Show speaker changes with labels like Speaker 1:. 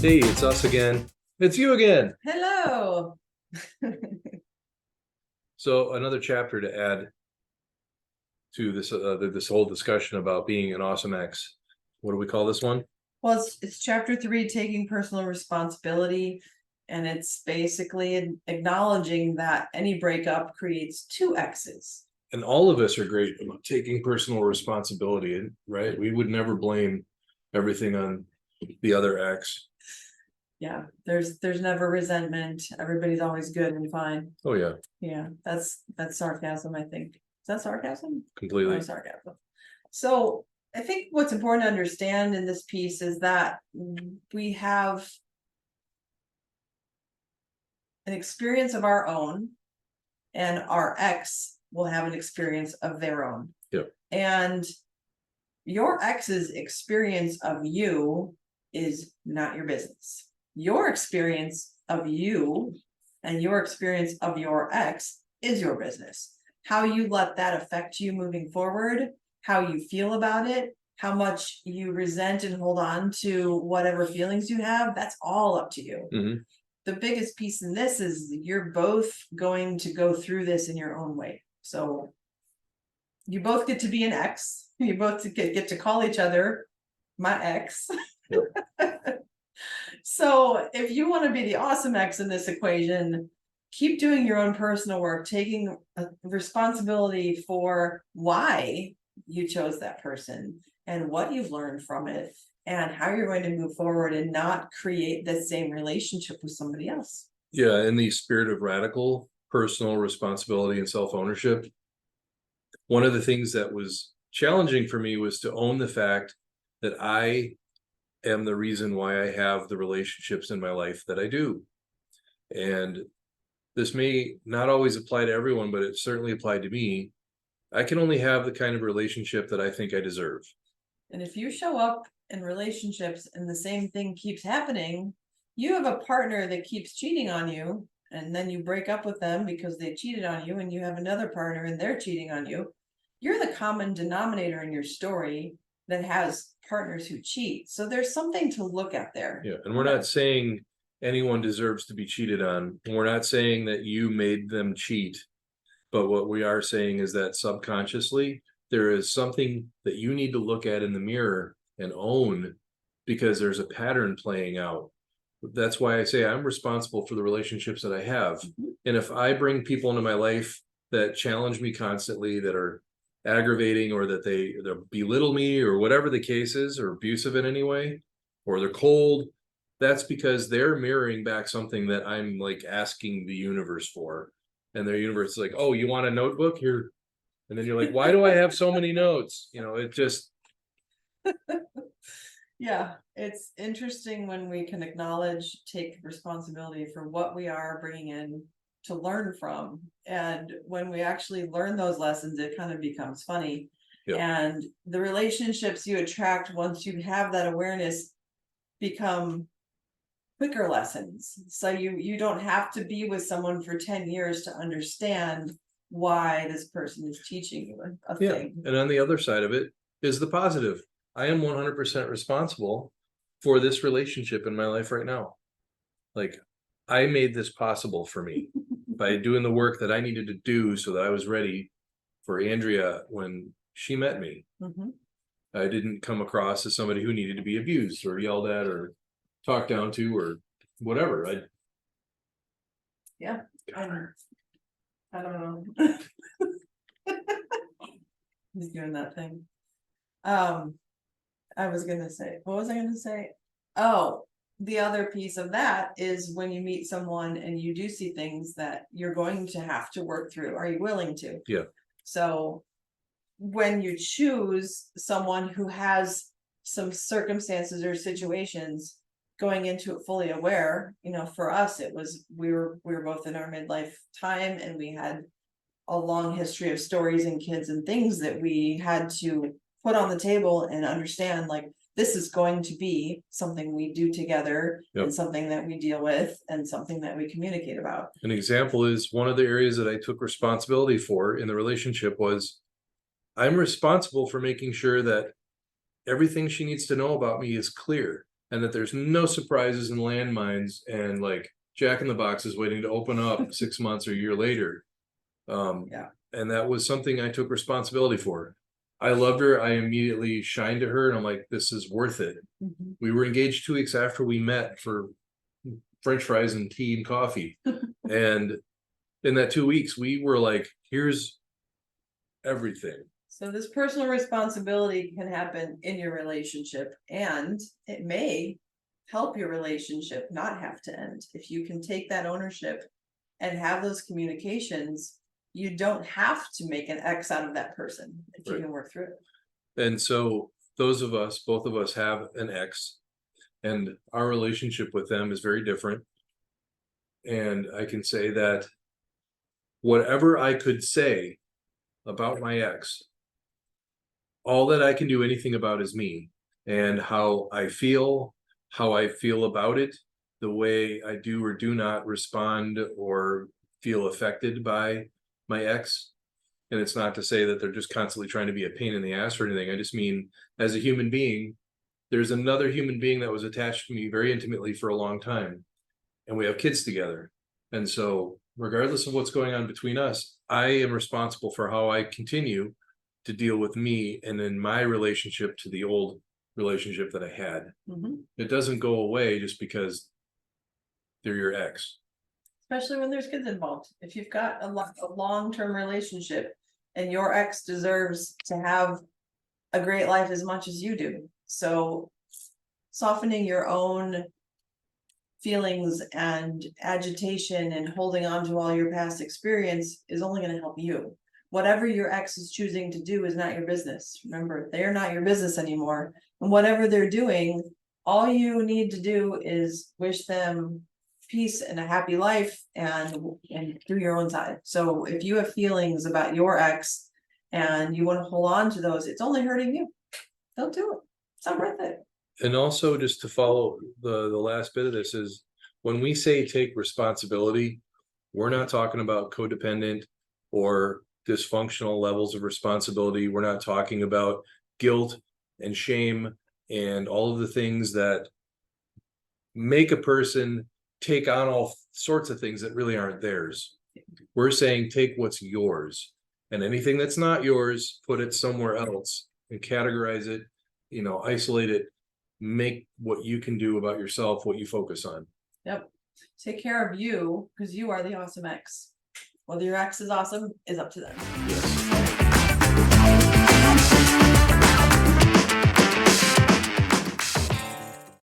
Speaker 1: Hey, it's us again. It's you again.
Speaker 2: Hello.
Speaker 1: So another chapter to add to this whole discussion about being an awesome ex. What do we call this one?
Speaker 2: Well, it's chapter 3, taking personal responsibility. And it's basically acknowledging that any breakup creates two exes.
Speaker 1: And all of us are great about taking personal responsibility, right? We would never blame everything on the other ex.
Speaker 2: Yeah, there's never resentment. Everybody's always good and fine.
Speaker 1: Oh yeah,
Speaker 2: Yeah, that's sarcasm, I think. Is that sarcasm?
Speaker 1: completely.
Speaker 2: Oh, sarcasm. So I think what's important to understand in this piece is that we have an experience of our own, and our ex will have an experience of their own.
Speaker 1: Yeah.
Speaker 2: And your ex's experience of you is not your business. Your experience of you and your experience of your ex is your business. How you let that affect you moving forward, how you feel about it, how much you resent and hold on to whatever feelings you have, that's all up to you.
Speaker 1: Mm-hmm.
Speaker 2: The biggest piece in this is you're both going to go through this in your own way. So you both get to be an ex. You both get to call each other my ex. Yep. So if you want to be the awesome ex in this equation, keep doing your own personal work, taking responsibility for why you chose that person and what you've learned from it and how you're going to move forward and not create the same relationship with somebody else.
Speaker 1: Yeah, in the spirit of radical personal responsibility and self-ownership, one of the things that was challenging for me was to own the fact that I am the reason why I have the relationships in my life that I do. And this may not always apply to everyone, but it certainly applied to me. I can only have the kind of relationship that I think I deserve.
Speaker 2: And if you show up in relationships and the same thing keeps happening, you have a partner that keeps cheating on you, and then you break up with them because they cheated on you, and you have another partner and they're cheating on you. You're the common denominator in your story that has partners who cheat. So there's something to look at there.
Speaker 1: Yeah, and we're not saying anyone deserves to be cheated on. We're not saying that you made them cheat. But what we are saying is that subconsciously, there is something that you need to look at in the mirror and own, because there's a pattern playing out. That's why I say I'm responsible for the relationships that I have. Mm-hmm. And if I bring people into my life that challenge me constantly, that are aggravating, or that they belittle me, or whatever the case is, or abusive in any way, or they're cold, that's because they're mirroring back something that I'm like asking the universe for. And their universe is like, oh, you want a notebook here? And then you're like, why do I have so many notes? You know, it just.
Speaker 2: Yeah, it's interesting when we can acknowledge, take responsibility for what we are bringing in to learn from. And when we actually learn those lessons, it kind of becomes funny. Yep. And the relationships you attract once you have that awareness become quicker lessons. So you don't have to be with someone for 10 years to understand why this person is teaching you a thing.
Speaker 1: And on the other side of it is the positive. I am 100% responsible for this relationship in my life right now. Like, I made this possible for me by doing the work that I needed to do so that I was ready for Andrea when she met me. Mm-hmm. I didn't come across as somebody who needed to be abused or yelled at or talked down to or whatever. I
Speaker 2: don't know. He's doing that thing. I was gonna say, what was I gonna say? Oh, the other piece of that is when you meet someone and you do see things that you're going to have to work through. Are you willing to?
Speaker 1: Yeah.
Speaker 2: So when you choose someone who has some circumstances or situations, going into it fully aware, you know, for us, it was, we were both in our midlife time, and we had a long history of stories and kids and things that we had to put on the table and understand, like, this is going to be something we do together. Yep. And something that we deal with and something that we communicate about.
Speaker 1: An example is one of the areas that I took responsibility for in the relationship was I'm responsible for making sure that everything she needs to know about me is clear. and that there's no surprises and landmines and like Jack in the Box is waiting to open up 6 months or a year later.
Speaker 2: Yeah.
Speaker 1: And that was something I took responsibility for. I loved her. I immediately shined to her and I'm like, this is worth it. We were engaged 2 weeks after we met for French fries and tea and coffee. And in that 2 weeks, we were like, here's everything.
Speaker 2: So this personal responsibility can happen in your relationship, and it may help your relationship not have to end. If you can take that ownership and have those communications, you don't have to make an X out of that person if you
Speaker 1: Right.
Speaker 2: can work through it.
Speaker 1: And so those of us, both of us have an ex, and our relationship with them is very different. And I can say that whatever I could say about my ex, all that I can do anything about is me and how I feel about it, the way I do or do not respond or feel affected by my ex. And it's not to say that they're just constantly trying to be a pain in the ass or anything. I just mean, as a human being, there's another human being that was attached to me very intimately for a long time, and we have kids together. And so, regardless of what's going on between us, I am responsible for how I continue to deal with me and in my relationship to the old relationship that I had. It doesn't go away just because they're your ex.
Speaker 2: Especially when there's kids involved. If you've got a long-term relationship and your ex deserves to have a great life as much as you do. So softening your own feelings and agitation and holding on to all your past experience is only going to help you. Whatever your ex is choosing to do is not your business. Remember, they're not your business anymore. And whatever they're doing, all you need to do is wish them peace and a happy life and do your own side. So if you have feelings about your ex and you want to hold on to those, it's only hurting you. Don't do it. It's not worth it.
Speaker 1: And also, just to follow the last bit of this, is when we say take responsibility, we're not talking about codependent or dysfunctional levels of responsibility. We're not talking about guilt and shame and all of the things that make a person take on all sorts of things that really aren't theirs. We're saying take what's yours, and anything that's not yours, put it somewhere else and categorize it, isolate it, make what you can do about yourself what you focus on.
Speaker 2: Yep. Take care of you, because you are the awesome ex. Whether your ex is awesome is up to them.
Speaker 1: Yes.